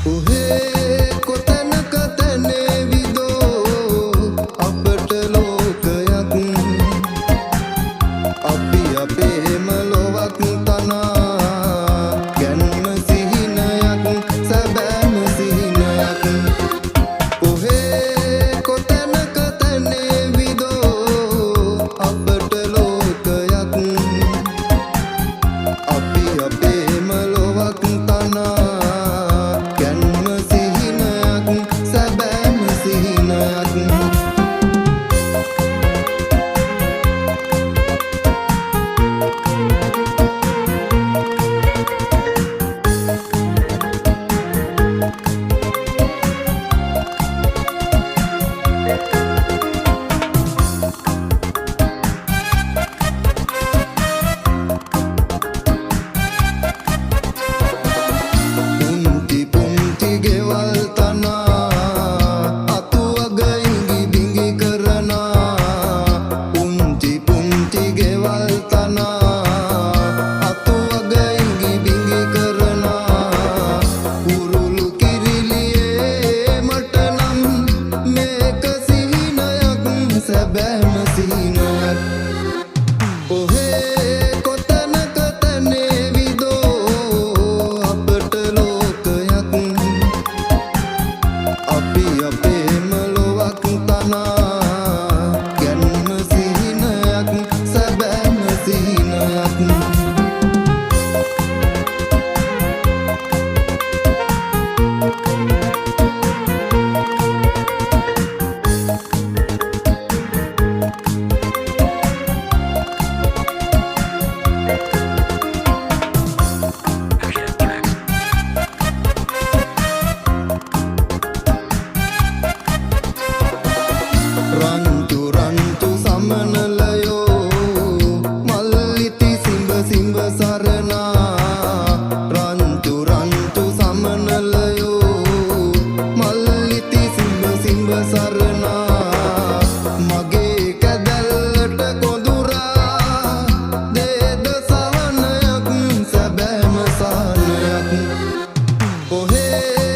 ඔහේ කොතැනක තැනේවිදෝ අපට ලෝකයක් අපි අපේම ලොවක් තනා ගැන්ම සිහිනයක් සැබෑම සිහිනයක් ඔහේ කොතැනක තැනේවිදෝ අපට ලෝකයක් අපි අපේම ලොවක් තනා ඔහේ කොතැනක තැනේවිදෝ අපට ලෝකයක් අපි අපේම ලොවක් තනා ගැන්ම සිහිනයක් සැබෑම සිහිනයක් රන්තු රන්තු සමනලයෝ මල්ලිති සිඹ සිඹ සරණා රන්තු රන්තු සමනලයෝ මල්ලිති සිඹ සිඹ සරණා මගේ කැදැල්ලට කොඳුරා දේද සහනයක් සැබෑම සහනයක් ඔහේ